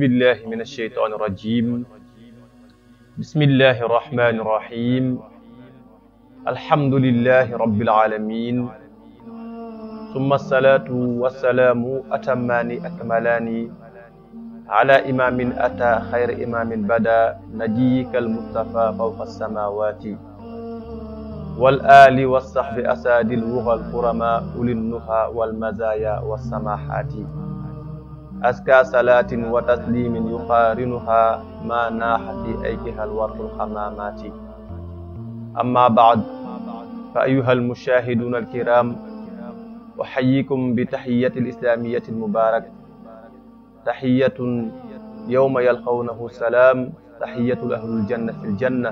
بالله من الشيطان الرجيم بسم الله الرحمن الرحيم الحمد لله رب العالمين ثم الصلاة والسلام أتمان أكملان على إمام أتى خير إمام بدا نجيك المصطفى فوق السماوات والآل والصحب أساد الوغى الكرماء أولي النهى والمزايا والسماحات أزكى صلاة وتسليم يقارنها ما ناح في أيكها الورق الخمامات أما بعد فأيها المشاهدون الكرام أحييكم بتحية الإسلامية المبارك تحية يوم يلقونه السلام تحية أهل الجنة في الجنة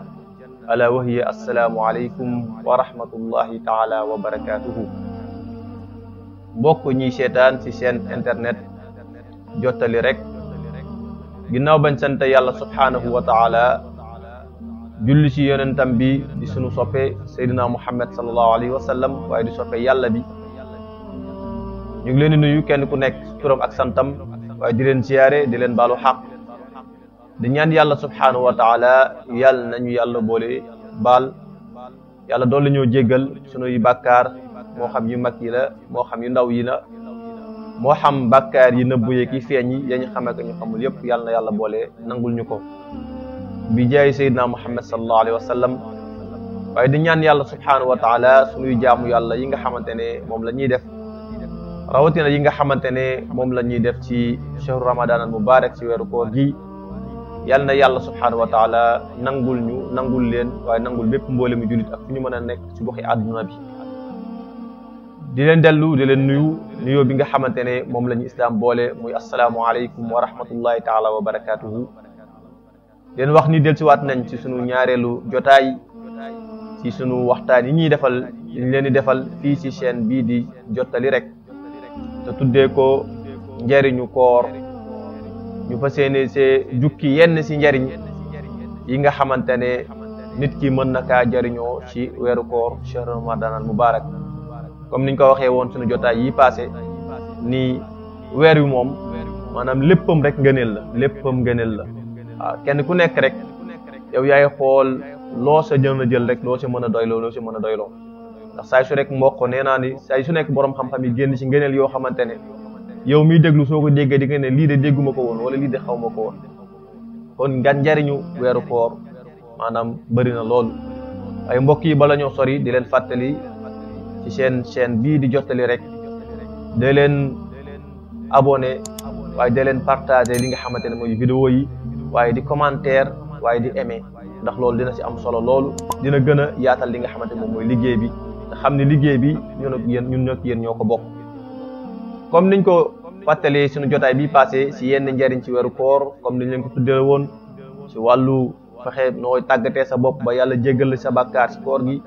ألا وهي السلام عليكم ورحمة الله تعالى وبركاته mbokk ñi seetaan ci seen internet jottali rek ginnaaw bañ sant yàlla subhanahu wa taala julli ci yonentam bi di sunu soppe Seydina Muhammad sallallahu alayhi wa sallam waaye di soppe yàlla bi ñu ngi leen di nuyu kenn ku nekk turam ak santam waaye di leen ziyaare di leen baalu xaq di ñaan yàlla subhanahu wa taala yàlla nañu yàlla boole baal yàlla doon la ñoo jéggal sunuy bàkkaar moo xam yu mag yi la moo xam yu ndaw yi la moo xam bàkkaar yi nëbbu yi ki feeñ yi yañu xamee ko ñu xamul yépp yàlla na yàlla boole nangul ñu ko bi jaay Seydina Muhammad sallallahu alayhi wa sallam waaye di ñaan yàlla subhanahu wa taala sunuy jaamu yàlla yi nga xamante ne moom la ñuy def rawatina yi nga xamante ne moom la ñuy def ci shahru ramadan al mubarak ci weeru koor gi yàlla na yàlla subhanahu wa taala nangul ñu nangul leen waaye nangul bépp mboole mu jullit ak fu ñu mën a nekk ci goxi àdduna bi di leen dellu di leen nuyoo bi nga xamante ne moom la ñu islaam boole muy assalaamu aleykum wa rahmatullahi taala wa barakatuhu leen wax ni dellusiwaat nañ ci sunu ñaareelu jotaay ci sunu waxtaan yi ñuy defal ñu leen di defal fii ci chaîne bii di jottali rek te tuddee ko njariñu koor ñu fas yéene see jukki yenn ci njariñ yi nga xamante ne nit ki mën na kaa jariñoo ci weeru koor shahru ramadan al mubarak comme niñ ko waxee woon suñu jotaay yi passé ni weer wi moom maanaam léppam rek ngëneel la léppam ngëneel la waaw kenn ku nekk rek yow yaay xool loo sa jën a jël rek loo si mën a doyloo loo si mën a doyloo ndax saay su rek mbokk nee naa ni saay su nekk borom xam-xam yi génn ci ngëneel yoo xamante ne yow miy déglu soo ko déggee di nga ne lii de dégguma ko woon wala lii de xaw ma ko woon kon nga njariñu weeru koor maanaam bëri na loolu ay mbokk yi bala ñoo sori di leen fàttali ci seen chaîne bii di jottali rek de leen abonné waaye de leen partager li nga xamante ne mooy vidéo yi waaye di commentaire waaye di aimer ndax loolu dina ci am solo loolu dina gën a yaatal li nga xamante ne moom mooy liggéey bi te xam ne liggéey bi ñun ak yéen ñoo ko bokk comme niñ ko fàttalee suñu jotaay bi passé ci yenn njariñ ci weeru koor comme niñ leen ko tuddee woon ci wàllu fexe nooy tàggatee sa bopp ba yàlla jéggal la sa bàkkaar ci koor gi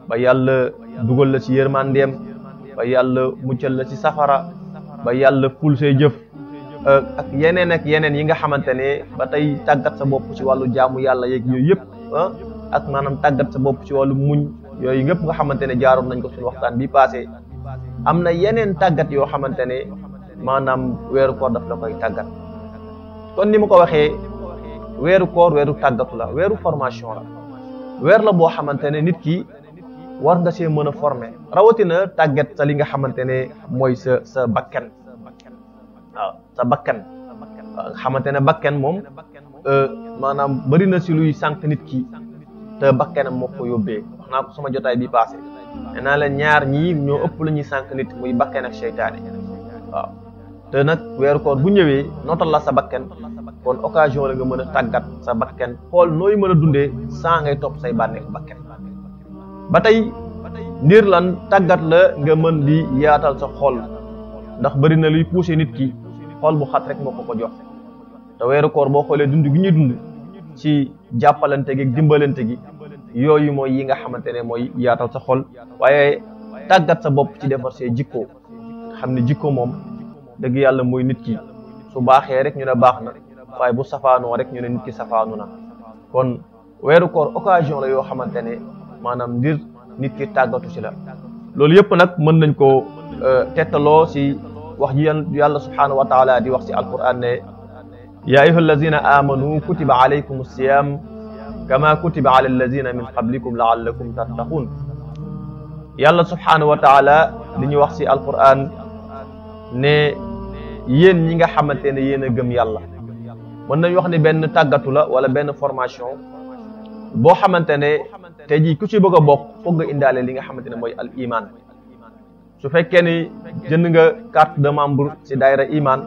ba yàlla dugal la ci yërmandeem ba yàlla muccal la ci safara ba yàlla ful say jëf ak yeneen yi nga xamante ne ba tey tàggat sa bopp ci wàllu jaamu yàlla yeeg yooyu yëpp ak maanaam tàggat sa bopp ci wàllu muñ yooyu yëpp nga xamante ne jaaroon nañ ko suñu waxtaan bi passé am na yeneen tàggat yoo xamante ne maanaam weeru koor daf la koy tàggat kon ni ma ko waxee weeru koor weeru tàggatu la weeru formation la weer la boo xamante ne nit ki war nga see mën a former rawatina tàggat sa li nga xamante ne mooy sa bakkan waaw sa bakkan nga xamante ne bakkan moom maanaam bëri na si luy sànq nit ki te bakkanam moo ko yóbbee wax naa ko sama jotaay bi passé nee naa la ñaar ñii ñoo ëpp la ñuy sànq nit muy bakkan ak seytaane waaw te nag weeru koor bu ñëwee nootal la sa bakkan kon occasion la nga mën a tàggat sa bakkan xool nooy mën a dundee saa ngay topp say bànneex bakkan ba tey ndir lan tàggat la nga mën di yaatal sa xol ndax bëri na luy pousser nit ki xol bu xat rek moo ko jox te weeru koor boo xoolee dund gi ñuy dund ci jàppalante gi ak dimbalante gi yooyu mooy yi nga xamante ne mooy yaatal sa xol waaye tàggat sa bopp ci defar see jikko xam ne jikko moom dëgg yàlla mooy nit ki su baaxee rek ñu ne baax na waaye bu safaanoo rek ñu ne nit ki safaanu na kon weeru koor occasion la yoo xamante ne maanaam ndir nit ki tàggatu ci la loolu yëpp nag mën nañ ko tettaloo si wax ji yàlla subhanahu wa taala di wax si alquran ne yaa ayyuha allazina amanu kutiba alaykum siyam kama kutiba ala allazina min qablikum laallakum tattaqun. yàlla subhanahu wa taala li ñu wax ci alquran ne yéen ñi nga xamante ne yéen a gëm yàlla, mën nañu wax ni benn tàggatu la wala benn formation boo xamante ne tey jii ku ci bëgg a bokk foog nga indaale li nga xamante ne mooy al iman. su fekkee ni jënd nga carte de membre ci daayira iman,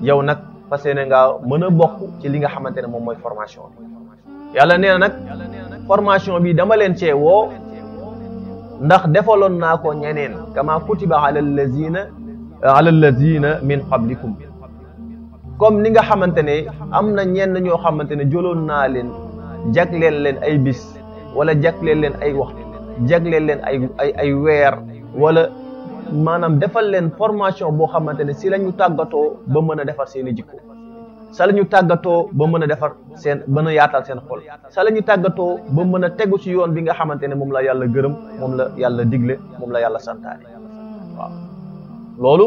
yow nag fas yéene nga mën a bokk ci li nga xamante ne moom mooy formation bi. yàlla nee na nag formation bi dama leen cee woo ndax defaloon naa ko ñeneen kama kutiba ala allazina min qablikum, comme ni nga xamante ne am na ñenn ñoo xamante ne jëloon naa leen jagleel leen ay bis wala jagleel leen ay waxtu, jagleel leen ay weer, wala maanaam defal leen formation boo xamante ne si la ñu tàggatoo ba mën a defar seen i jikko, sa la ñu tàggatoo ba mën a defar seen mën a yaatal seen xol, sa la ñu tàggatoo ba mën a tegu ci yoon bi nga xamante ne moom la yàlla gërëm, moom la yàlla digle, moom la yàlla santaane. waaw loolu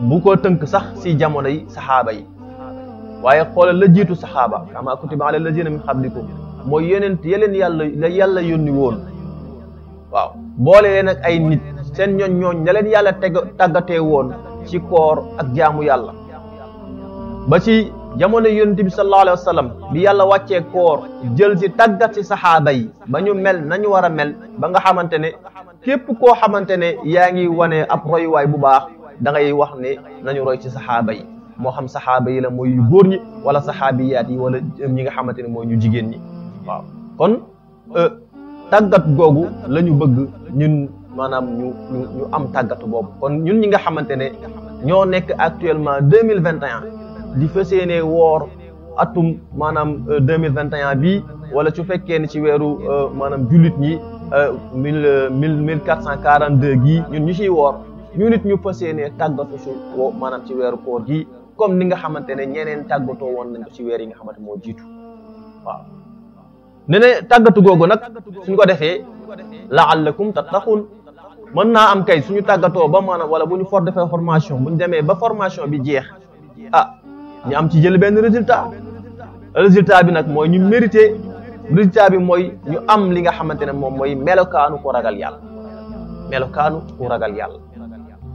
bu ko tënk sax si jamono yi saxaaba yi, waaye xoolal la jiitu saxaaba kama kutiba ala allazina min qablikum, mooy yonent yeleen yàlla yónni woon. waaw boole leen ak ay nit seen ñooñ ña leen yàlla tàggatee woon ci koor ak jaamu yàlla, ba ci jamono yonent bi sallallahu alayhi wa sallam bi yàlla wàccee koor jël si tàggat si saxaaba yi ba ñu mel nañu war a mel, ba nga xamante ne képp koo xamante ne yaa ngi wane ab royuwaay bu baax da ngay wax ne nañu roy ci saxaaba yi, moo xam saxaaba yi la mooy yu góor ñi wala saxaabiyaat yi wala ñi nga xamante ne mooy ñu jigéen ñi. waaw kon tàggat googu la ñu bëgg ñun, maanaam ñu am tàggatu boobu. kon ñun ñi nga xamante ne ñoo nekk actuellement 2021 di fas yéene woor atum maanaam 2021 bii, wala su fekkee ne ci weeru maanaam jullit ñi 1442 gii ñun ñu ciy woor, ñu nit ñu fas yéene tàggatu su maanaam ci weeru koor gii comme ni nga xamante ne ñeneen tàggatoo woon nañ ko ci weer yi nga xamante moo jiitu. waaw ne ne tàggatu googu nag suñ ko defee laallakum tattaqun, mën naa am kay suñu tàggatoo ba maanaam wala bu ñu defee formation bu ñu demee ba formation bi jeex, ñu am ci jël benn résultat bi nag mooy ñu mérité, résultat bi mooy ñu am li nga xamante ne moom mooy melokaanu ko ragal yàlla. melokaanu ku ragal yàlla,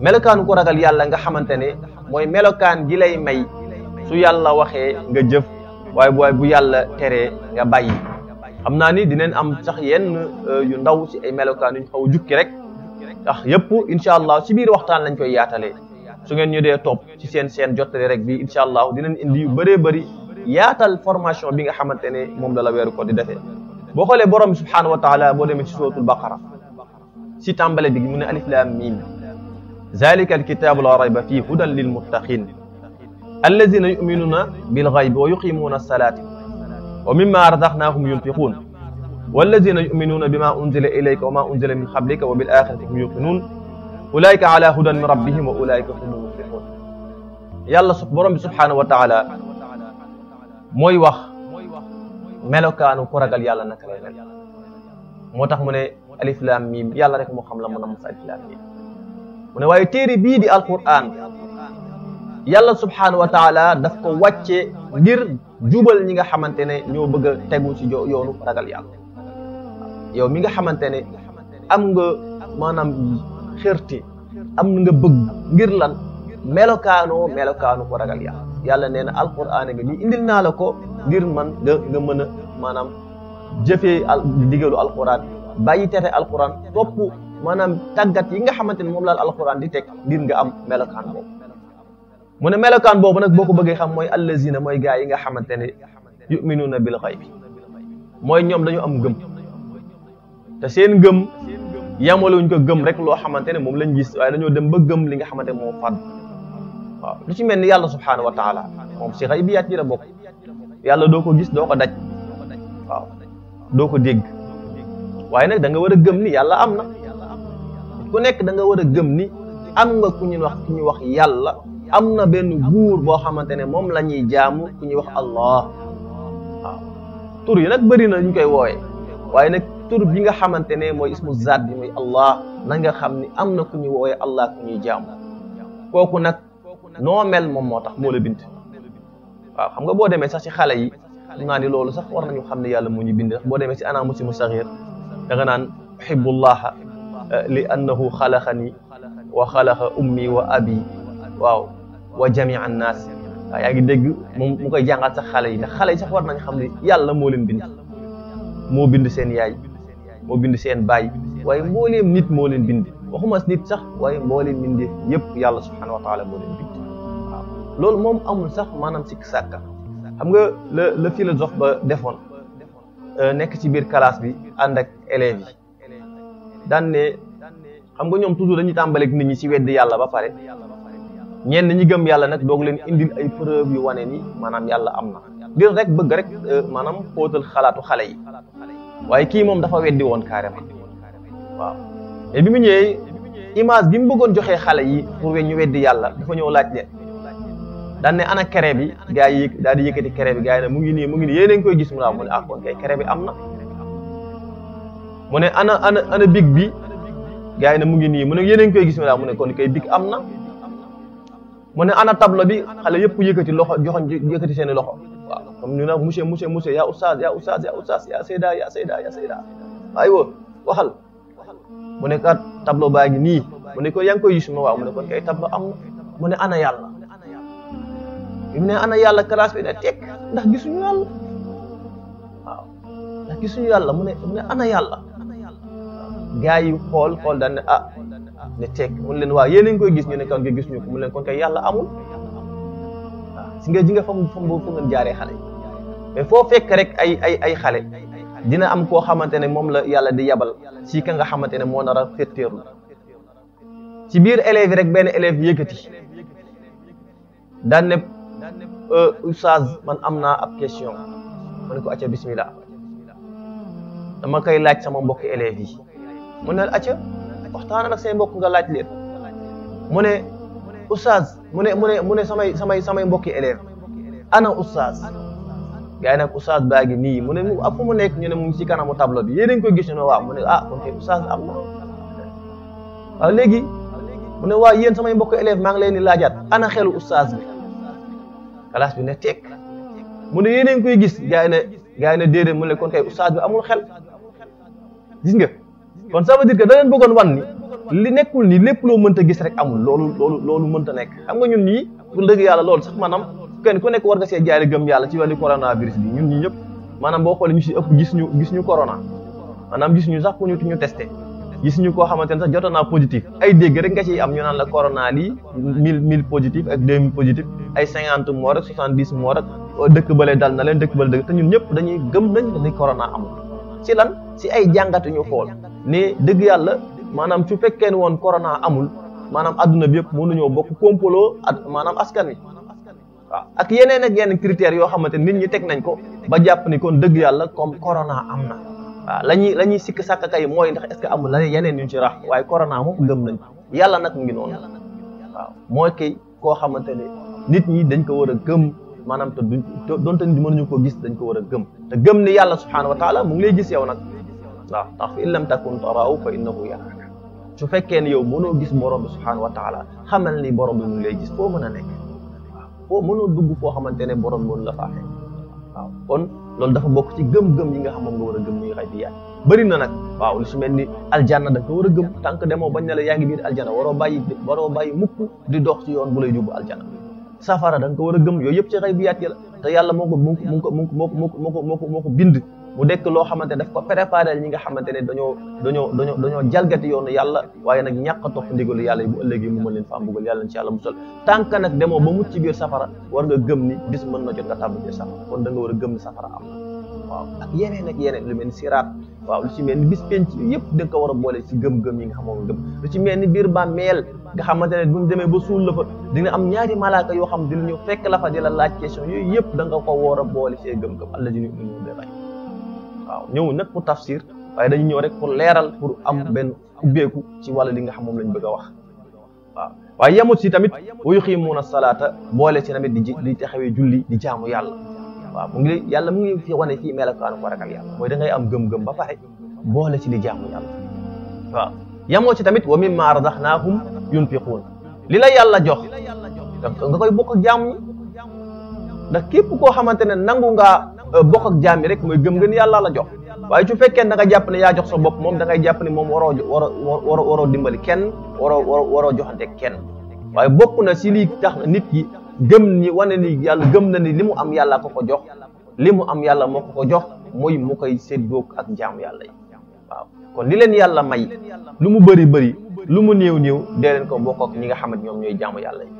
melokaanu ku ragal yàlla nga xamante ne mooy melokaan gi lay may su yàlla waxee nga jëf, waaye bu yàlla teree nga bàyyi. xam naa ni dinañ am sax yenn yu ndaw ci ay melokaan yu ñu xaw a jukki rek, ndax yëpp incha allah ci biir waxtaan lañ koy yaatalee. su ngeen ñu dee topp ci seen jottali rek bi incha allah dinañ indi yu bëree bëri yaatal formation bi nga xamante ne moom la weeru ko di defee. boo xoolee borom bi subhanahu wa taala boo demee ci suratul baqara si tàmbale bi mu ne alif lam mim zalika alkitabu la rayba fii hudan lil muttaqin allazina yuminuna bil ghaybi wa yuqimuna as-salata wa mimma razaqnahum yunfiqun wallazina yuminuna bima unzila ilayka wa ma unzila min qablika wa bil akhirati hum yuqinun ulaika ala hudan min rabbihim wa ulaika humul muflihun. yàlla borom bi subhanahu wa taala mooy wax melokaanu ku ragal yàlla naka lay mel, moo tax mu ne alif lam mim, yàlla rek moo xam la mën a mos alif lam mim. mu ne waaye téere bii di alquran yàlla subhanahu wa taala daf ko wàcce ngir jubal ñi nga xamante ne ñoo bëgg a tegu ci yoonu ragal yàlla. yow mi nga xamante ne am nga maanaam xërti, am nga bëgg ngir lan melokaanu ko ragal yàlla. yàlla nee na alquran nga nii indil naa la ko ngir man nga mën a maanaam jëfee digalu alquran, bàyyi tere alquran, topp maanaam tàggat yi nga xamante ne moom la alquran di teg ngir nga am melokaan boobu. mu ne melokaan boobu nag boo ko bëggee xam mooy allazina, mooy gaa yi nga xamante ne yuminuuna bil ghaybi, mooy ñoom dañu am gëm, te seen gëm yamaluñ ko gëm rek loo xamante ne moom lañ gis, waaye dañoo dem ba gëm li nga xamante ne moom fàdd. waaw lu ci mel ni yàlla subhanahu wa taala moom si xaybiyaat yi la bokk, yàlla doo ko gis, doo ko daj, waaw doo ko dégg, waaye nag da nga war a gëm ni yàlla am na. ku nekk da nga war a gëm ni am nga ku ñuy wax yàlla, am na benn buur boo xamante ne moom la ñuy jaamu, ku ñuy wax Allah. waaw tur yi nag bëri na ñu koy wooye, waaye nag tur bi nga xamante ne mooy ismu zaat bi mooy Allah, na nga xam ni am na ku ñuy wooye Allah, ku ñuy jaamu. kooku nag noo mel moom moo tax moo la bind. waaw xam nga boo demee sax ci xale yi xam naa ni loolu sax war nañu xam ne yàlla moo ñu bind sax boo demee ci ana musimu saxiir da nga naan uhibbullaha li annahu xalaxani wa xalaxa ummi wa abi waaw wa jamia annaas waaw yaa ngi dégg moom mu koy jàngal sax xale yi ndax xale yi sax war nañ xam ne yàlla moo leen bind moo bind seen yaay moo bind seen baay waaye mbooleem nit moo leen bind waxuma nit sax waaye mbooleem bindee yëpp yàlla subhanahu wa taala moo leen bind waaw loolu moom amul sax maanaam sikk sàkka xam nga le philosophe ba defoon nekk ci biir classe bi ànd ak élèves yi daan ne xam nga ñoom toujours dañuy tàmbaleeg nit ñi ci weddi yàlla ba pare ñenn ñi gëm yàlla nag doog leen indil ay preuve yu wane ni maanaam yàlla am na ngir rek bëgg rek maanaam xóotal xalaatu xale yi waaye kii moom dafa weddi woon carrément waaw mais bi mu ñëwee image bi mu bëggoon joxee xale yi pour ñu weddi yàlla dafa ñëw laaj leen daan ne ana kere bi gars yi daal di yëkkati kere bi gars yi ne mu ngi nii yéen a ngi koy gis mu ne mu ne ah kon kay kere bi am na mu ne ana big bi gars yi ne mu ngi nii mu ne yéen a ngi koy gis mu ne kon kay big am na mu ne ana tableau bi xale yëpp yëkkati loxo joxoñ yëkkati seen i loxo waaw comme ñu ne monsieur ya oustaz ya sayda aywa waxal mu ne kat tableau baa ngi nii mu ne ko yaa ngi koy gis waaw mu ne kon kay tableau am na mu ne ana yàlla bi mu ne ana yàlla classe bi ne tekk ndax gisuñu yàlla waaw ndax gisuñu yàlla mu ne ana yàlla gaa yi xool daan ne ne tekk mun leen waaw yéen a ngi koy gis ñu ne kon nga gis ñu ko mu leen kon kay yàlla amul waaw si nga ji nga fa ngeen jaaree xale yi mais foo fekk rek ay xale dina am koo xamante ne moom la yàlla di yabal si ka nga xamante ne moo nar a féttéerlu ci biir élèves yi rek benn élève yëkkati daan ne oustaz man am naa ab question ma ne ko acca bismillah dama koy laaj sama mbokki élèves yi mu ne acca waxtaan nag say mbokk nga laaj leen mu ne oustaz mu ne samay mbokki élève ana oustaz gars yi nag oustaz baa ngi nii mu ne fu mu nekk ñu ne mu ngi ci kanamu tableau bi yéen a ngi koy gis ñu ne waaw mu ne kon kay oustaz am na waaw léegi mu ne waaw yéen samay mbokki élève maa ngi leen di laajaat ana xelu oustaz bi classe bi ne tekk mu ne yéen a ngi koy gis gars yi ne déedéet mu ne kon kay oustaz bi amul xel gis nga kon ça veut dire que da leen bëggoon wan ni li nekkul ni lépp loo mënta gis rek amul loolu mënta nekk xam nga ñun ñii pour dëgg yàlla loolu sax maanaam kenn ku nekk war nga see jaare gëm yàlla ci wàllu coronavirus bi ñun ñi ñëpp maanaam boo xoolee ñu si ëpp gis ñu corona maanaam gis ñu sax ku ñu testé gis ñu koo xamante ne sax jotoon naa positif ay dégg rek nga ciy am ñu naan la corona lii 1000 positif ak 2000 positif ay 50 morts ak 70 morts ak dëkk bële dal na leen dëkk bële dëgg te ñun ñëpp dañuy gëm nañ ni corona amul ci lan si ay jàngatu ñu xool ne dëgg yàlla maanaam su fekkee ne woon corona amul maanaam adduna bi yëpp mënuñoo bokk complot ak maanaam askan wi waaw ak yeneen critères yoo xamante nit ñi teg nañ ko ba jàpp ni kon dëgg yàlla comme corona am na waaw la ñuy sikk sàkk kay mooy ndax est-ce que amul la yeneen ñu ci rax waaye corona moom gëm nañ yàlla nag mu ngi noonu waaw mooy kay koo xamante ne nit ñi dañ ko war a gëm maanaam te donte nit mënuñu ko gis dañ ko war a gëm te gëm ni yàlla subhanahu wa taala mu ngi lay gis yow nag waaw tax fa in lam takun taraahu fa innahu yaraaka su fekkee ne yow mënoo gis borom bi subhanahu wa taala xamal ni borom bi mu ngi lay gis foo mën a nekk waaw foo mënoo dugg foo xamante ne borom mënu la faa fekk waaw kon loolu dafa bokk ci gëm-gëm yi nga xam moom nga war a gëm muy xay bi yaay bëri na nag waaw lu su mel ni aljanna da nga ko war a gëm tant que demoo bañ ne la yaa ngi biir aljanna waroo bàyyi mukk di dox ci yoon bu lay jubbu aljanna safara da nga ko war a gëm yooyu yëpp ci xay bi yaat yi la te yàlla moo ko bind mu dekk loo xamante daf ko préparé ñi nga xamante ne dañoo jalgati yoonu yàlla waaye nag ñàkk a topp ndigalu yàlla yi bu ëllëgee mu mën leen fa mbugal yàlla ci yàlla musal tant que nag demoo ba mucc ci biir safara war nga gëm ni bis mën na jot nga tàbb biir safara kon da nga war a gëm ni safara am na waaw ak yeneen lu mel ni siraat waaw lu ci mel ni bis penc yëpp da nga ko war a boole ci gëm-gëm yi nga xam moom gëm lu ci mel ni biir bàmmeel nga xamante ne buñ demee ba suul la fa dina am ñaari malaaka yoo xam dina ñëw fekk la fa di la laaj question yooyu yëpp da nga ko war a boole ci gëm-gëm alla ji ñu waaw ñëw nag pour tafsir waaye dañu ñëw rek pour leeral pour am benn ubbeeku ci wàllu li nga xam moom lañ bëgg a wax waaw waaye yemut si tamit wa yuqiimuuna salaata boole ci tamit di taxawee julli di jaamu yàlla waaw yàlla mu ngi fi wane fii melokaanu ko ragal yàlla mooy da ngay am gëm-gëm ba pare boole ci di jaamu yàlla waaw yemoo ci tamit wa mimmaa razaqnaahum yunfiquun li la yàlla jox nga koy bokk ak jaamu ñi ndax képp koo xamante ne nangu ngaa bokk ak jaam yi rek mooy gëm nga ni yàlla la jox waaye su fekkee da nga jàpp ne yaa jox sa bopp moom da ngay jàpp ne moom waroo dimbali kenn waroo joxante kenn waaye bokk na si lii tax na nit ki gëm ni wane ni yàlla gëm na ni li mu am yàlla ko jox li mu am yàlla moo ko jox mooy mu koy séddoo ak jaam yàlla yi waaw kon li leen yàlla may lu mu bëri lu mu néew dee leen ko bokk ak ñi nga xamante ñoom ñooy jaamu yàlla yi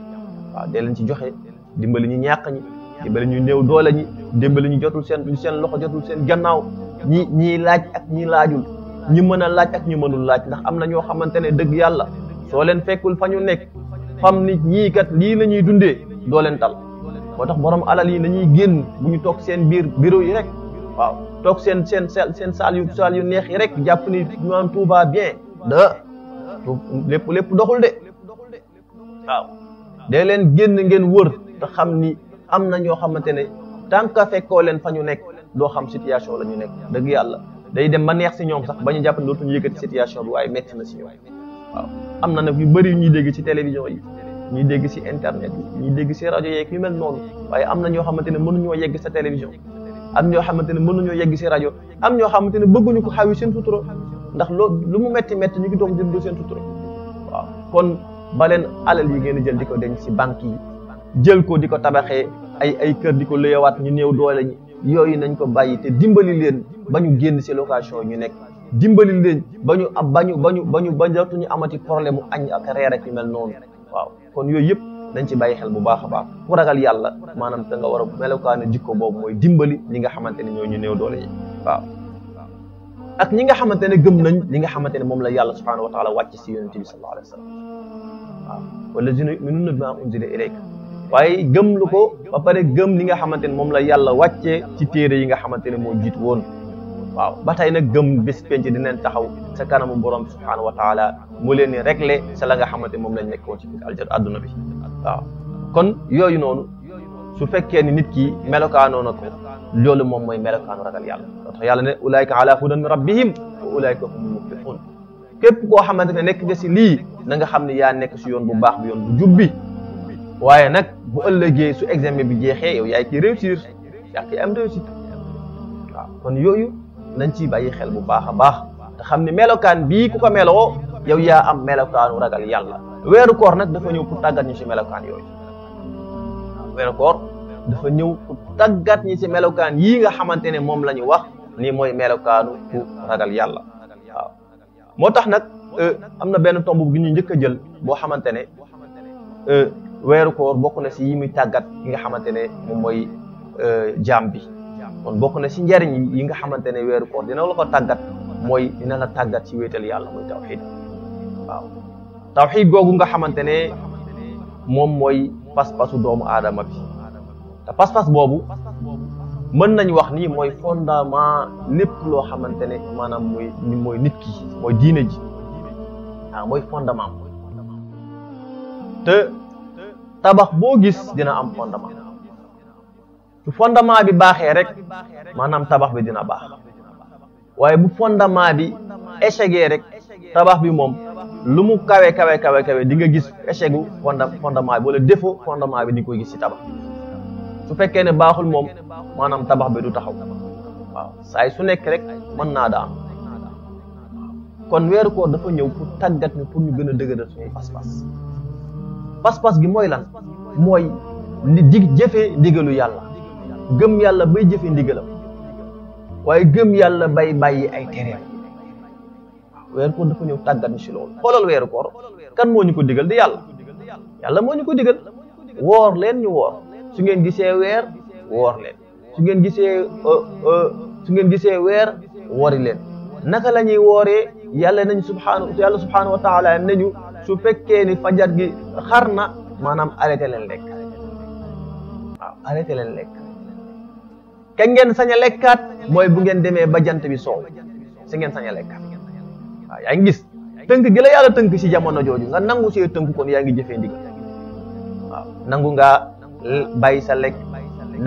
waaw dee leen ci joxe dimbali ñu ñàkk ñi dimbali ñu néew doole ñi dimbali ñu jotul seen loxo jotul seen gannaaw ñii laaj ak ñi laajul ñi mën a laaj ak ñu mënul laaj ndax am na ñoo xamante ne dëgg yàlla soo leen fekkul fa ñu nekk fam nit ñii kat lii la ñuy dundee doo leen tal moo tax borom alal yi nañuy génn bu ñu toog seen biir bureau yi rek waaw toog seen saal yu neex yi rek jàpp ni maanaam tout va bien lépp doxul de waaw dee leen génn ngeen wër te xam ni am na ñoo xamante ne tant que fekkoo leen fa ñu nekk doo xam situation la ñu nekk dëgg yàlla day dem ba neex si ñoom sax ba ñu jàpp ne dootuñu yëkkati situation bi waaye metti na si ñoom waaw am na nag yu bëri yu ñuy dégg ci télévision yi ñuy dégg si internet yi ñuy dégg si rajo yeeg yu mel noonu waaye am na ñoo xamante ne mënuñoo yegg sa télévision am ñoo xamante ne mënuñoo yegg si rajo am ñoo xamante ne bëgguñu ko xawi seen sutura ndax lu mu metti ñu ngi doog jënd seen sutura waaw kon ba leen alal yi ngeen jël di ko denc si banque yi jël ko di ko tabaxee ay kër di ko léewaat ñu néew doole ñi yooyu nañ ko bàyyi te dimbali leen ba ñu génn si location yi ñu nekk dimbali leen ba dootuñu amati problème mu añ ak reer ak yu mel noonu waaw kon yooyu yëpp nañ ci bàyyi xel bu baax a baax ku ragal yàlla maanaam te nga war a melokaane jikko boobu mooy dimbali ñi nga xamante ne ñoo ñu néew doole yi waaw ak ñi nga xamante ne gëm nañ li nga xamante ne moom la yàlla subhanahu wa taala wàcc si yonente bi sallallahu alayhi wa sallam waaw wallazina yu'minuna bima unzila ilayka waaye gëm lu ko ba pare gëm li nga xamante ne moom la yàlla wàccee ci téere yi nga xamante ne moo jiit woon waaw ba tey nag gëm bés penc dinañ taxaw sa kanamu borom subhanahu wa taala mu leen ni réglé sa la nga xamante moom lañ nekkoon ci biir adduna bi waaw kon yooyu noonu su fekkee ni nit ki melokaanoo na ko loolu moom mooy melokaanu ragal yàlla moo tax yàlla ne ulaayka ala hudan min rabbihim wa ulaayka humul muflihun képp koo xamante ne nekk nga si lii na nga xam ne yaa nekk si yoon bu baax bi yoon bu jubbi waaye nag bu ëllëgee su examen bi jeexee yow yaay ki réussir yaa ki am réussite waaw kon yooyu nañ ciy bàyyi xel bu baax a baax te xam ne melokaan bii ku ko meloo yow yaa am melokaanu ragal yàlla weeru koor nag dafa ñëw pour tàggat ñu si melokaan yooyu waaw weeru koor dafa ñëw pour tàggat ñi si melokaan yii nga xamante ne moom la ñu wax ni mooy melokaanu ku ragal yàlla waaw moo tax nag am na benn tomb bi ñu njëkk a jël boo xamante ne weeru koor bokk na si yi muy tàggat yi nga xamante ne moom mooy jaam bi kon bokk na si njariñ yi nga xamante ne weeru koor dina la ko tàggat mooy dina la tàggat ci wéetal yàlla muy tawxiid waaw tawxiid googu nga xamante ne moom mooy pas-pasu doomu aadama bi te pas-pas boobu mën nañ wax ni mooy fondement lépp loo xamante ne maanaam mooy nit ki mooy diine ji waaw mooy fondement te tabax boo gis dina am fondement su fondement bi baaxee rek maanaam tabax bi dina baax waaye bu fondement bi échecgee rek tabax bi moom lu mu kawe di nga gis échec gu fondement bi wala défaut fondement bi di nga koy gis ci tabax su fekkee ne baaxul moom maanaam tabax bi du taxaw waaw saay su nekk rek mën naa daan kon weeru koor dafa ñëw pour tàggat ñu pour ñu gën a dëgëral suñuy pas-pas gi mooy lan mooy jëfee ndigalu yàlla gëm yàlla bay jëfee ndigalam waaye gëm yàlla bay bàyyi ay tereem waaw weeru koor dafa ñëw tàggat ñu si loolu xoolal weeru koor kan moo ñu ko digal di yàlla moo ñu ko digal woor leen ñu woor su ngeen gisee weer woor leen su ngeen gisee weer wori leen naka la ñuy wooree yàlla subhanahu wa taala nañu su fekkee ni fajar gi xar na maanaam arrêté leen lekk waaw arrêté leen lekk kañ ngeen sañ a lekkaat mooy bu ngeen demee ba jant bi soow si ngeen sañ a lekkaat waaw yaa ngi gis tënk gi la yàlla tënk si jamono jooju nga nangu see tënk kon yaa ngi jëfee ndigal waaw nangu ngaa bàyyi sa lekk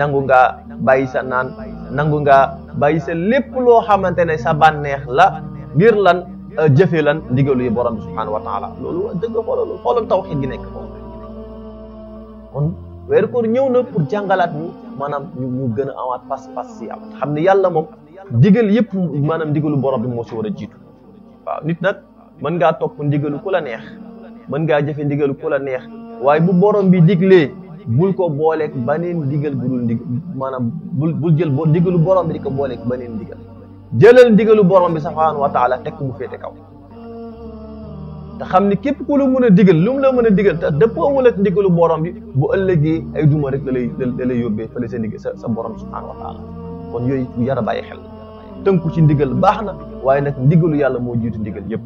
nangu ngaa bàyyi sa naan nangu ngaa bàyyi sa lépp loo xamante ne sa bànneex la ngir lan jëfee lan ndigalu yi borom bi subhanahu wa taala loolu dëgg xoolal tawxiid gi nekk foofu kon weeru koor ñëw na pour jàngalaat ñu maanaam ñu gën a amaat pas-pas si am xam ne yàlla moom digal yëpp maanaam ndigalu borom bi moo si war a jiitu waaw nit nag mën ngaa topp ndigalu ku la neex mën ngaa jëfe ndigalu ku la neex waaye bu borom bi diglee bul ko booleeg baneen ndigal bu dul ndig maanaam bul jël ndigalu borom bi di ko booleeg baneen ndigal jëlal ndigalu borom bi subhaanahu wa taala teg mu féete kaw te xam ni képp ku la mën a digal lu mu la mën a digal te dëppoowul ak ndigalu borom bi bu ëllëgee ay duma rek da lay yóbbee fële sa ndigal sa borom subhaanahu wa taala kon yooyu bu jar a bàyyi xel tënku ci ndigal baax na waaye nag ndigalu yàlla moo jiitu ndigal yëpp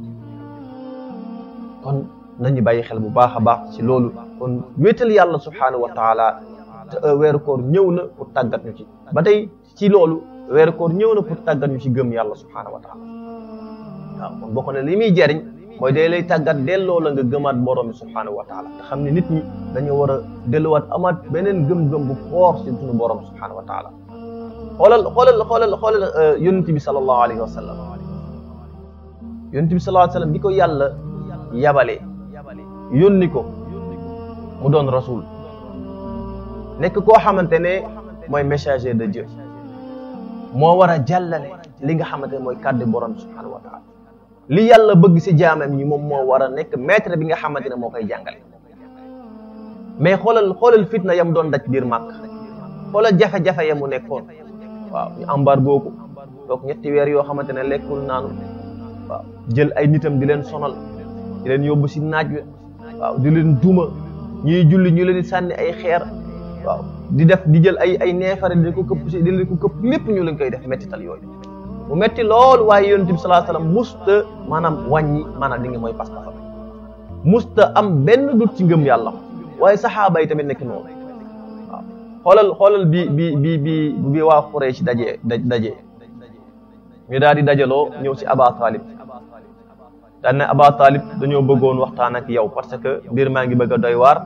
kon nañu bàyyi xel bu baax a baax ci loolu kon wéetal yàlla subhaanahu wa taala te weeru koor ñëw na pour tàggat ñu ci ba tey ci loolu weeru koor ñëw na pour tàggat ñu ci gëm yàlla subhaanahu wa taala waaw kon bokk na li muy jariñ mooy day lay tàggat delloo la nga gëmaat borom bi subhaanahu wa taala te xam ne nit ñi dañoo war a delluwaat amaat beneen gëm-gëm bu fort ci suñu borom subhaanahu wa taala xoolal yonent bi sallallahu alayhi wa sallam yonent bi sallallahu alayhi wa sallam bi ko yàlla yabalee yónni ko mu doon rasul nekk koo xamante ne mooy messager de Dieu moo war a jàllale li nga xamante ne mooy kàddu borom subhanahu wa taala li yàlla bëgg si jaamam ñi moom moo war a nekk maître bi nga xamante ne moo koy jàngale mais xoolal fitna yam doon daj biir màkk xoolal jafe-jafe ya mu nekkoon waaw ñu embargo ko donc 3 weer yoo xamante ne lekkul naanu waaw jël ay nitam di leen sonal di leen yóbbu si naaj wi waaw di leen duma ñuy julli ñu leen di sànni ay xeer waaw di jël ay neefare di ko këpp si di leen ko këpp lépp ñu leen koy def mettital yooyu mu metti lool waaye yonent bi sallallahu alayhi wasallam musta maanaam wàññi maanaam li nga mooy pas-pasam musta am benn dut ci ngëm yàlla waaye saxaaba yi tamit nekk noonu waaw xoolal bi waa Quraysh daje ñu daal di dajaloo ñëw ci Aba Talib daan ne Aba Talib dañoo bëggoon waxtaan ak yow parce que mbir maa ngi bëgg a doy waar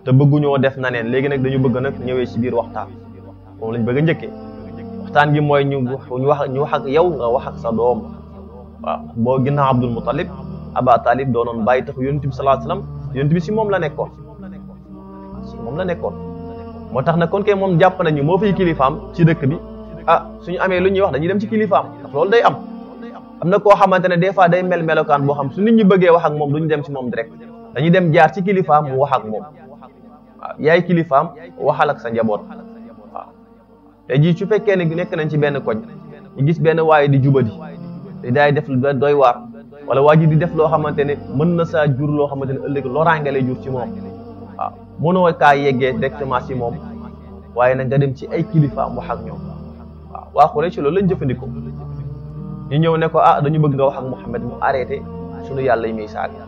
te bëgguñoo def na neen léegi nag dañu bëgg nag ñëwee ci biir waxtaan moom lañ bëgg a njëkkee waxtaan gi mooy ñu wax ak yow nga wax ak sa doom waaw boo ginnaaw Abdul Muttalib Aba Talib doonoon bàyyi taxu yonent bi sallallahu alayhi wasallam yonent bi si moom la nekkoon moo tax nag kon kay moom jàpp nañu moo fiy kilifaam ci dëkk bi ah suñu amee lu ñuy wax dañuy dem ci kilifaam ndax loolu day am na koo xamante ne des fois day melokaan boo xam su nit ñi bëggee wax ak moom duñu dem ci moom direct dañuy dem jaar ci kilifaam mu wax ak moom waaw yaay kilifaam waxal ak sa njaboot waaw te ji su fekkee ne nekk nañ ci benn koñ ñu gis benn waaye di jubadi di daay def doy waar wala waa ji di def loo xamante ne mën na saa jur loo xamante ne ëllëg loraange lay jur ci moom waaw mënoo kaa yeggee directement ci moom waaye nag nga dem ci ay kilifaam wax ak ñoom waaw waa Quraysh loolu lañ jëfandikoo ñu ñëw ne ko ah dañu bëgg nga wax ak Muhammad mu arrêté sunu yàlla yi muy saaga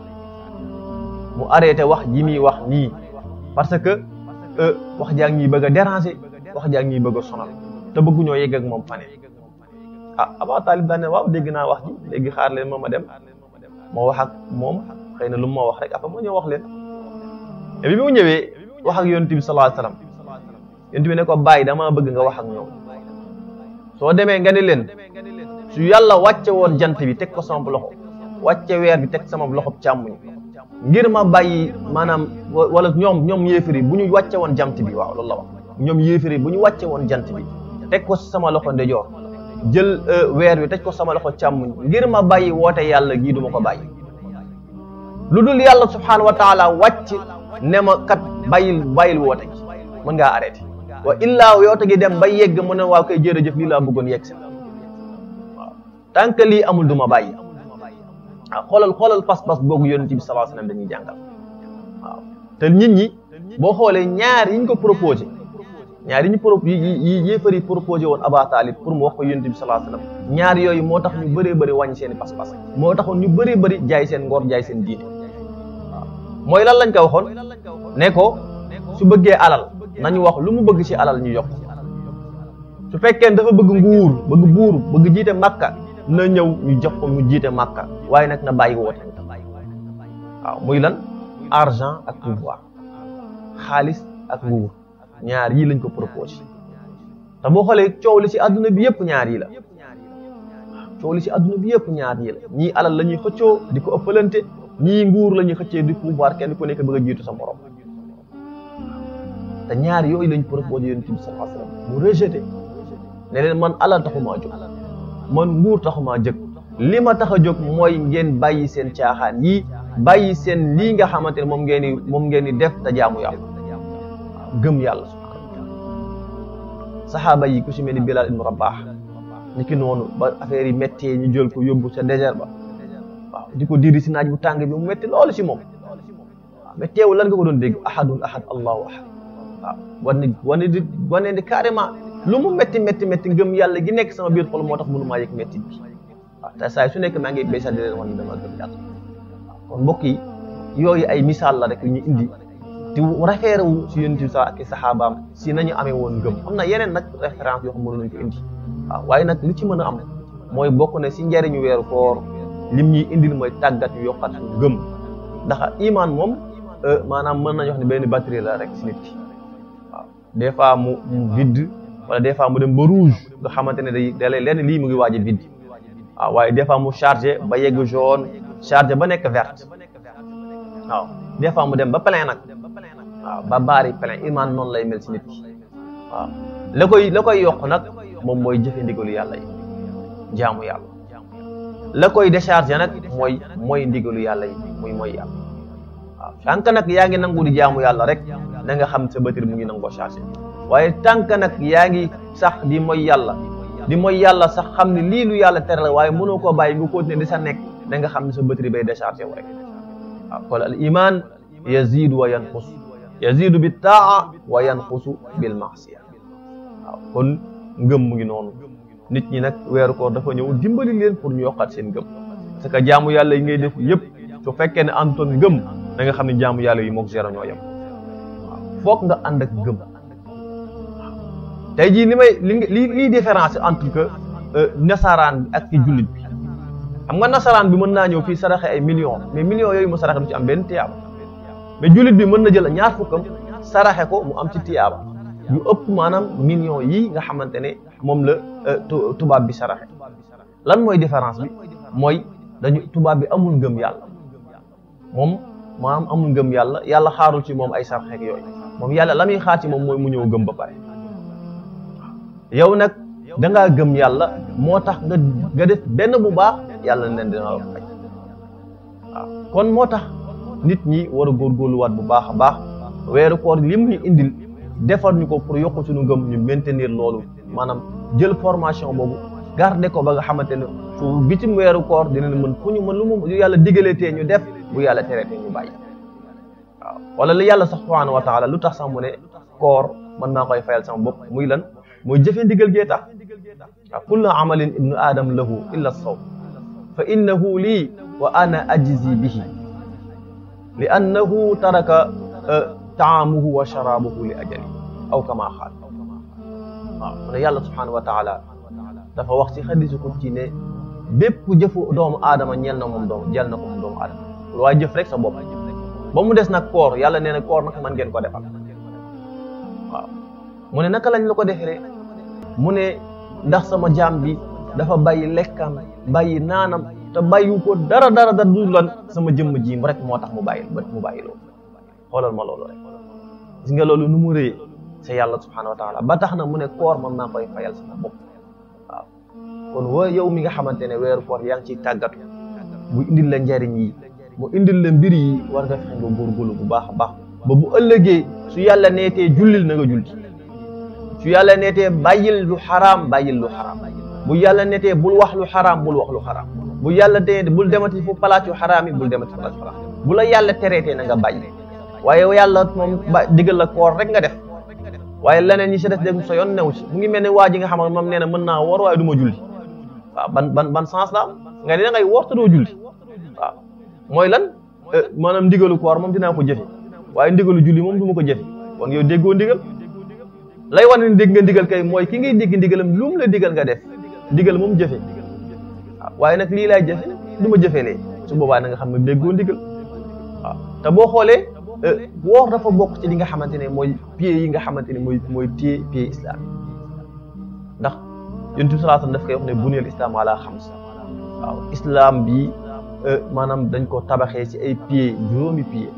mu arrêté wax ji muy wax nii parce que wax jaa ngi ñuy bëgg a déranger wax jaa ngi ñuy bëgg a sonal te bëgguñoo yegg ak moom fane ah Aba Talib daan ne waaw dégg naa wax ji léegi xaar leen ma dem moo wax ak moom xëy na lu mu ma wax rek après ma ñëw wax leen te bi mu ñëwee wax ak yonent bi sallallahu alayhi wasallam yonent bi ne ko bàyyi dama bëgg nga wax ak ñoom soo demee nga ne leen su yàlla wàcce woon jant bi teg ko sama loxo wàcce weer bi teg sama loxo càmmuñ ngir ma bàyyi maanaam wala ñoom yéefari bu ñu wàcce woon jant bi waaw loolu la wax ñoom yéefari bu ñu wàcce woon jant bi teg ko sama loxo ndeyjoor jël weer bi teg ko sama loxo càmmuñ ngir ma bàyyi woote yàlla gii duma ko bàyyi lu dul yàlla subhanahu wa taala wàcc ne ma kat bàyyil woote gi mën ngaa arrêté wa illaa woote gi dem ba yegg mu ne waaw koy jërëjëf lii laa bëggoon yegg si waaw tant que lii amul duma bàyyi waaw xoolal pas-pas boogu yonent bi sallallahu alayhi wasallam dañuy jàngal waaw te nit ñi boo xoolee ñaar yi ñu ko proposé ñaar yi ñu yéefari proposé woon Aba Talib pour mu wax ko yonent bi sallallahu alayhi wasallam ñaar yooyu moo tax ñu bëree bëri wàññi seen i pas-pas moo taxoon ñu bëree bëri jaay seen ngor jaay seen diine waaw mooy lan lañ ko waxoon ne ko su bëggee alal nañu wax lu mu bëgg ci alal ñu yokk su fekkee dafa bëgg nguur bëgg buur bëgg jiite Makka na ñëw ñu jox ko mu jiite Makka waaye nag na bàyyi woote waaw muy lan argent ak pouvoir xaalis ak nguur ñaar yii lañ ko proposé te boo xoolee coow li ci àdduna bi yëpp ñaar yi la coow li ci àdduna bi yëpp ñaar yi la ñii alal la ñuy xëccoo di ko ëppalante ñii nguur la ñuy xëccee di pouvoir kenn ku nekk bëgg a jiitu sa morom te te ñaar yooyu lañ proposé yonent bi sallallahu alayhi wasallam mu rejeté ne leen man alal taxumaa jóg man nguur taxumaa jóg li ma tax a jóg mooy ngeen bàyyi seen caaxaan yi bàyyi seen lii nga xamante ne moom ngeen di def te jaamu yàlla gëm yàlla subhanahu wa taala saxaaba yi ku si mel ni Bilal ibn Rabah ni ki noonu ba affaire yi méttee ñu jël ko yóbbu ca désert ba waaw di ko diri si naaj bu tàng bi mu métti loolu si moom waaw mais teewul lan nga ko doon dégg ahadun ahad allahu ahad waaw wane di carrément lu mu métti ngëm yàlla gi nekk sama biir xol moo tax mënu maa yëg métti bi waaw te saa su nekk maa ngi béykat di leen wan dama gëm yàlla kon mbokk yi yooyu ay misaal la rek yu ñu indi te référé wu si yonent bi ak saxaabaam si nañu amee woon ngëm am na yeneen nag référence yoo xam mënu nañ ko indi waaw waaye nag li ci mën a am mooy bokk na si njëriñu weeru koor lim ñuy indil mooy tàggat yu yokkat suñu ngëm ndax iman moom maanaam mën nañu wax ne benn batterie la rek si nit ki waaw des fois mu vide wala des fois mu dem ba rouge nga xamante ne da lay lenn lii mu ngi waaj a vide waaw waaye des fois mu chargé ba yegg jaune chargé ba nekk verte waaw des fois mu dem ba plein nag waaw ba baari plein iman noonu lay mel si nit ki waaw la koy yokk nag moom mooy jëfe ndigalu yàlla yi jaamu yàlla la koy déchargé nag mooy ndigalu yàlla yi mooy yàlla waaw tànk nag yaa ngi nangu di jaamu yàlla rek da nga xam sa batterie mu ngi nangoo chargé waaye tànk nag yaa ngi sax di mooy yàlla sax xam ne lii lu yàlla tere la waaye mënoo koo bàyyi nga continuer di sa nekk da nga xam ne sa batterie bay déchargé wu rek waaw kon al iman yazidu wa yanqus yazidu bi taa wa yanqusu bil maasiya waaw kon ngëm mu ngi noonu nit ñi nag weeru koor dafa ñëw dimbali leen pour ñu yokkaat seen ngëm parce que jaamu yàlla yi ngay def yëpp su fekkee ne antoon ngëm da nga xam ne jaamu yàlla yi mook zéro ñoo yem waaw foog nga ànd ak ngëm waaw tey jii li différence entre que nasaraan bi ak ki jullit bi xam nga nasaraan bi mën naa ñëw fii saraxe ay millions mais millions yooyu mu saraxe du ci am benn tiyaaba mais jullit bi mën na jël ñaar fukkam saraxe ko mu am ci tiyaaba yu ëpp maanaam millions yi nga xamante ne moom la tubaab bi saraxe lan mooy différence bi mooy tubaab bi amul ngëm yàlla moom maanaam amul ngëm yàlla xaarul ci moom ay saraxe ak yooyu moom yàlla la muy xaar ci moom mooy mu ñëw gëm ba pare yow nag da ngaa gëm yàlla moo tax nga def benn bu baax yàlla nen dina la fay waaw kon moo tax nit ñi war a góorgóorluwaat bu baax a baax weeru koor lim ñu indil defar ñu ko pour yokk suñu ngëm ñu maintenir loolu maanaam jël formation boobu garder ko ba nga xamante ne su bitim weeru koor dinañ mën fu ñu mën lu mu yàlla digalee tee ñu def bu yàlla teree tee ñu bàyyi waaw wala li yàlla sax subhanahu wa taala lu tax sax mu ne koor mën naa koy fayal sama bopp muy lan mooy jëfe ndigal gee tax waaw kullu amalin ibnu adam lahu illa sawm fa innahu lii wa ana ajzi bihi li annahu taraka taamuhu wa sharabuhu li ajali aw kama xaal waaw mu ne yàlla subhanahu wa taala dafa wax ci xadisu qudsi ne bépp jëfu doomu aadama ñeel na moom jël na ko moom doomu aadama lu waay jëf rek sa bopp ba mu des nag koor yàlla nee na koor nag man ngeen ko defal waaw mu ne naka lañ la ko defee mu ne ndax sama jaam bi dafa bàyyi lekkam bàyyi naanam te bàyyi ko dara du lan sama jëmm ji rek moo tax mu bàyyi loolu xoolal ma loolu rek gis nga loolu nu mu rëy c'est yàlla subhanahu wa taala ba tax na mu ne koor man naa koy fayal sama bopp waaw kon yow mi nga xamante ne weeru koor yaa ngi ciy tàggatu mu indil la njariñ yi mu indil la mbir yi war nga fexe nga góorgóorlu bu baax a baax ba bu ëllëgee su yàlla neetee jullil na nga julli su yàlla neetee bàyyil lu xaraam bu yàlla neetee bul wax lu xaraam bu yàlla tee bul demati fu palaat yu xaraam yi bul demati palaat yu xaraam bu la yàlla tereetee na nga bàyyi waaye yàlla moom digal la koor rek nga def waaye leneen ñi si def dem sa yoon new ci mu ngi mel ne waa ji nga xam ne moom nee na mën naa woor waaye du ma julli waaw ban sens la am nga ne da ngay woor te doo julli waaw mooy lan maanaam ndigalu koor moom dinaa ko jëfe waaye ndigalu julli moom du ma ko jëfe kon yow déggoo ndigal lay wane ne dégg nga ndigal kay mooy ki ngay dégg ndigalam lu mu la digal nga def ndigal moom jëfe waaw waaye nag lii laay jëfe du ma jëfee lee su boobaa na nga xam ne déggoo ndigal waaw te boo xoolee woor dafa bokk ci li nga xamante ne mooy pied yi nga xamante ne mooy pied islam ndax yonent bi sallallahu alayhi wasallam daf koy wax ne buniyal islam ala xams waaw islam bi maanaam dañ ko tabaxee ci ay pied juróomi pied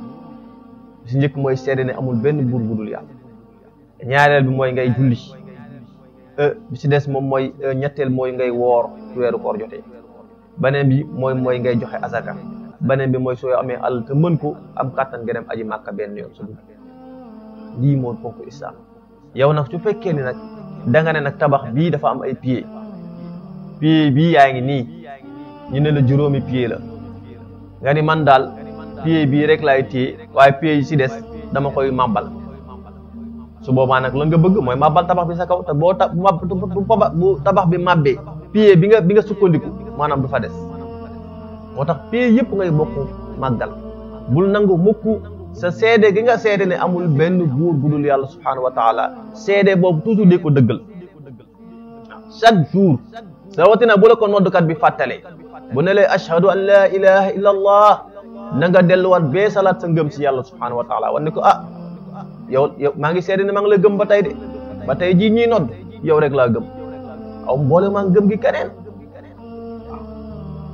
si njëkk mooy seede ne amul benn buur bu dul yàlla ñaareel bi mooy ngay julli bi ci des moom mooy ñetteel mooy ngay woor ci weeru koor jotee beneen bi mooy ngay joxe azaka beneen bi mooy soo amee alal te mën ko am kàttan nga dem aji màkka benn yoon sa dund lii moo ponk islam yow nag su fekkee ni nag da nga ne nag tabax bii dafa am ay pied bii yaa ngi nii ñu ne la juróomi pied la nga ni man daal pied bii rek laay téye waaye pied yi ci des dama koy màbbal su boobaa nag la nga bëgg mooy màbbal tabax bi sa kaw te boo bu tabax bi màbbee pied bi nga sukkandiku maanaam du fa des moo tax pied yëpp ngay bokk màggal bul nangu mukk sa seede gi nga seede ne amul benn buur bu dul yàlla subhanahu wa taala seede boobu toujours di ko dëggal chaque jour rawatina bu la ko noddukat bi fàttalee bu ne lay ashhadu an la ilaha illa allah na nga delluwaat bee salaat sa ngëm si yàlla subhanahu wa taala wan ne ko yow maa ngi seede ne maa ngi la gëm ba tey de ba tey jii ñuy nodd yow rek laa gëm aw mboole maa ngi gëm gi keneen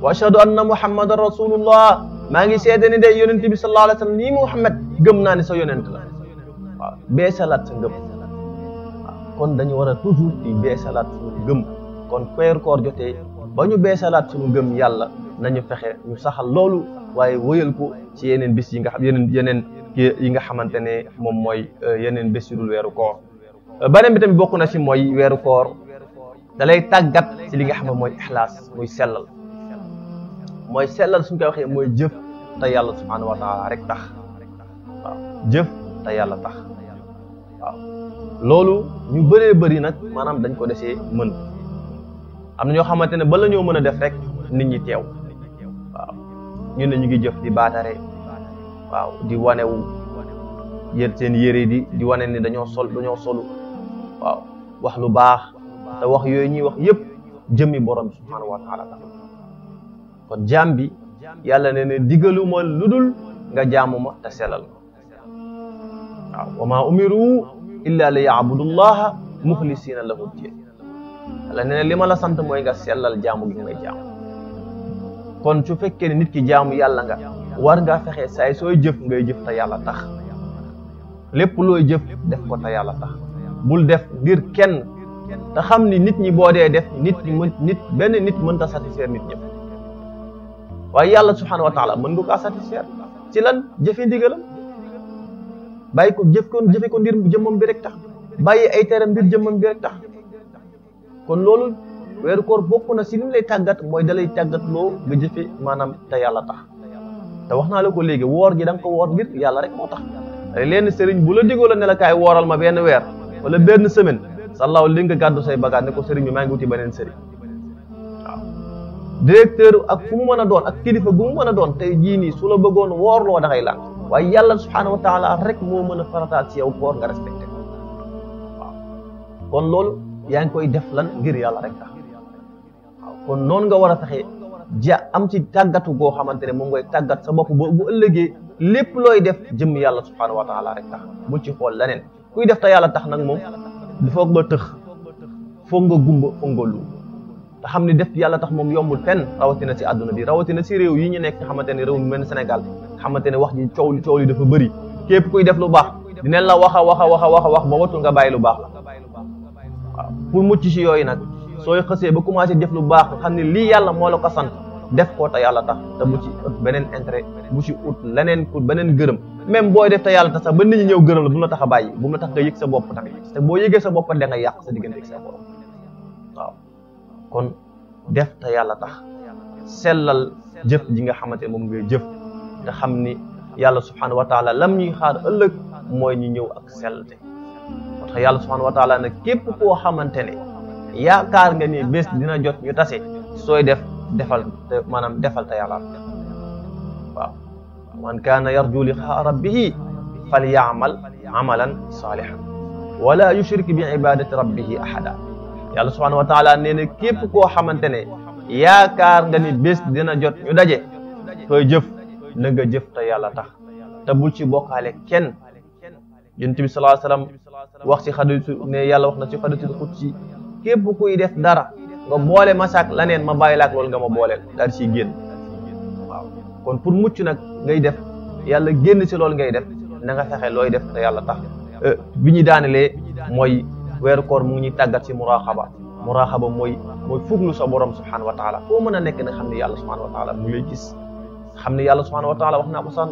wa ashhadu anna muhammadan rasulullah maa ngi seede ni de yonent bi sallallahu alayhi wa sallam nii Muhammad gëm naa ne sa yonent la waaw bee salaat sa ngëm waaw kon dañu war a toujours di bee salaat suñu ngëm kon weeru koor jotee ba ñu bee salaat suñu ngëm yàlla nañu fexe ñu saxal loolu waaye wëyal ko ci yeneen bis yi nga xam yeneen yi nga xamante ne moom mooy yeneen bés yu dul weeru koor beneen bi tamit bokk na ci mooy weeru koor da lay tàggat ci li nga xam ne mooy ixlaas muy sellal mooy sellal suñ koy waxee mooy jëf te yàlla subhanahu wa taala rek tax waaw jëf te yàlla tax waaw loolu ñu bëree bëri nag maanaam dañ ko desee mën am na ñoo xamante ne ba la ñoo mën a def rek nit ñi teew waaw ñu ne ñu ngi jëf di baatare waaw di wanewu yéen seen yére di wane ni dañoo solu waaw wax lu baax te wax yooyu ñuy wax yëpp jëmmi borom bi subhanahu wa taala tax kon jaam bi yàlla ne ne digaluma lu dul nga jaamu ma te sellal waaw wa ma umiru illa li yaabudullaha muxlisina lahu diin yàlla ne ne li ma la sant mooy nga sellal jaamu gi ngay jaamu kon su fekkee ne nit ki jaamu yàlla nga war ngaa fexe saay sooy jëf ngay jëf te yàlla tax lépp looy jëf def ko te yàlla tax bul def ngir kenn te xam ni nit ñi boo dee def benn nit mënta satisfaire nit ñëpp waaye yàlla subhanahu wa taala mën nga kaa satisfaire ci lan jëfe ndigalam bàyyi ko jëfe ko ndir jëmmam bi rek tax bàyyi ay teram ndir jëmmam bi rek tax kon loolu weeru koor bokk na si li mu lay tàggat mooy da lay tàggat loo nga jëfe maanaam te yàlla tax te wax naa la ko léegi woor gi da nga ko woor ngir yàlla rek moo tax leen sëriñ bu la digoo la ne la kaay wooral ma benn weer wala benn semaine sallaaw li nga gàddu say bagaat ne ko sëriñ bi maa ngi wuti beneen sëriñ waaw directeur ak fu mu mën a doon ak kilifa gu mu mën a doon tey jii nii su la bëggoon woorloo da ngay lan waaye yàlla subhanahu wa taala rek moo mën a farataal ci yow koor nga respecté waaw kon loolu yaa ngi koy def lan ngir yàlla rek tax waaw kon noonu nga war a fexe am ci tàggatu goo xamante ne moom ngay tàggat sa bopp bu ëllëgee lépp looy def jëm yàlla subhanahu wa taala rek tax bul ci xool leneen kuy def te yàlla tax nag moom foog nga tëx foog nga gumba foog nga lu te xam ne def yàlla tax moom yombul fenn rawatina si àdduna bi rawatina si réew yi ñu nekk nga xamante ne réew mu mel ne Sénégal xamante ne wax ji coow li dafa bëri képp kuy def lu baax dinañ la wax ba watul nga bàyyi lu baax la waaw pour mucc si yooyu nag sooy xësee ba commencé def lu baax xam ne lii yàlla moo la ko sant def ko te yàlla tax te bu ci ut beneen intérêt bu ci ut leneen pour beneen gërëm même booy def te yàlla tax sax ba nit ñi ñëw gërëm la bu mu la tax a bàyyi bu mu la tax nga yëg sa bopp tamit te boo yëgee sa bopp da nga yàq sa diggante ak sa borom waaw kon def te yàlla tax sellal jëf ji nga xamante ne moom ngay jëf te xam ni yàlla subhanahu wa taala lam ñuy xaar ëllëg mooy ñu ñëw ak sellte moo tax yàlla subhanahu wa taala nag képp koo xamante ne yaakaar nga ni bés dina jot ñu tase sooy defal te yàlla waaw man kaana yarju liqaa rabbihi falyamal amalan salihan wala yushrik bi ibadati rabbihi ahada yàlla subhanahu wa taala nee na képp koo xamante ne yaakaar nga ni bés dina jot ñu daje sooy jëf na nga jëf te yàlla tax te bul ci bokkaale kenn yonent bi sallallahu alayhi wasallam wax ci xadiisu ne yàlla wax na ci xadiisul qudsi képp kuy def dara nga boole ma saak laneen ma bàyyi laak loolu nga ma booleel daal ciy génn waaw kon pour mucc nag ngay def yàlla génn ci loolu ngay def na nga fexe looy def te yàlla tax bi ñu daanelee mooy weeru koor mu ngi ñuy tàggat ci muraqaba mooy fuglu sa borom subhanahu wa taala foo mën a nekk ne xam ne yàlla subhanahu wa taala mu ngi lay gis xam ne yàlla subhanahu wa taala wax naa ko sànq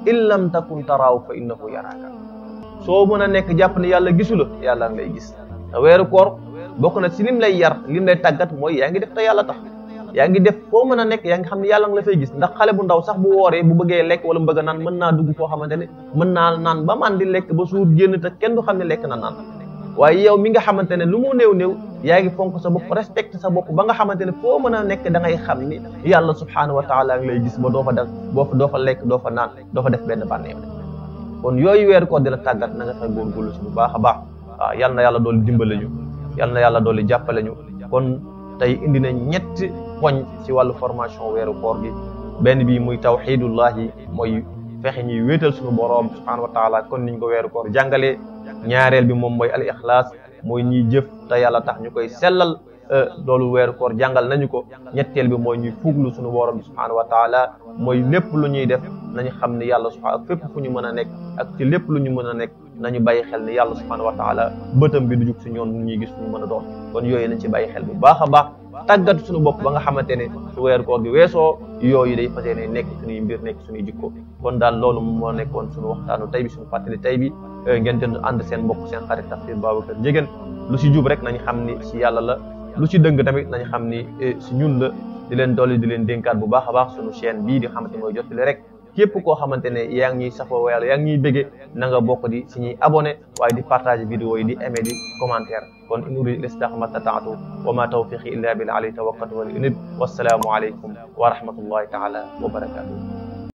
in lam takun taraaw fa innahu yaraaka soo mën a nekk jàpp ne yàlla gisu la yàlla ngi lay gis te weeru koor bokk na ci lim lay yar lim lay tàggat mooy yaa ngi def te yàlla tax yaa ngi def foo mën a nekk yaa ngi xam ne yàlla nga la fay gis ndax xale bu ndaw sax bu wooree bu bëggee lekk wala mu bëgg a naan mën naa dugg foo xamante ne mën naa naan ba man di lekk ba suur génn te kenn du xam ne lekk na naan waaye yow mi nga xamante ne lu mu néew yaa ngi fonk sa bopp respecté sa bopp ba nga xamante ne foo mën a nekk da ngay xam ni yàlla subhanahu wa taala ngi lay gis ba doo fa def doo fa lekk doo fa naan doo fa def benn bànneew kon yooyu weeru koor di la tàggat na nga fa góorgóorlu si bu baax a baax waaw yal na yàlla doolu dimbale ñu yal na yàlla doolu jàppale ñu kon tey indi na ñetti poñ ci wàllu formation weeru koor gi benn bi muy tawxidullahi mooy fexe ñuy wéetal suñu boroom subhanahu wa taala kon niñ ko weeru koor jàngalee ñaareel bi moom mooy al ixlaas mooy ñuy jëf te yàlla tax ñu koy sellal loolu weeru koor jàngal nañu ko ñetteel bi mooy ñuy fuglu suñu boroom bi subhanahu wa taala mooy lépp lu ñuy def nañu xam ni yàlla subhanahu ak fépp fu ñu mën a nekk ak ci lépp lu ñu mën a nekk nañu bàyyi xel ni yàlla subhanahu wa taala bëtam bi du jug si ñoon ñuy gis ñu mën a doon kon yooyu nañ ci bàyyi xel bu baax a baax tàggatu suñu bopp ba nga xamante ne su weeru koor gi weesoo yooyu day fas yéene nekk suñuy mbir nekk suñuy jikko kon daal loolu moo nekkoon suñu waxtaanu tey bi suñu fàttali tey bi ngeen jënd ànd seen mbokk seen xarit Tafsir Babacar Ndiéguène lu si jub rek nañ xam ni si yàlla la lu ci dëng tamit nañ xam ni si ñun la di leen dolli di leen dénkaat bu baax a baax suñu chaîne bii di xamante mooy Jottali rek képp koo xamante ne yaa ngi ñuy safoo yàlla yaa ngi ñuy béggee na nga bokk di si ñuy abonné waaye di partager vidéo yi di aimer di commentaire kon in uridu al-islaaha ma stata'tu wa ma tawfiqi illa billah alayhi tawakkaltu wa ilayhi unib wassalaamu alaykum wa rahmatullahi taala wa barakatuh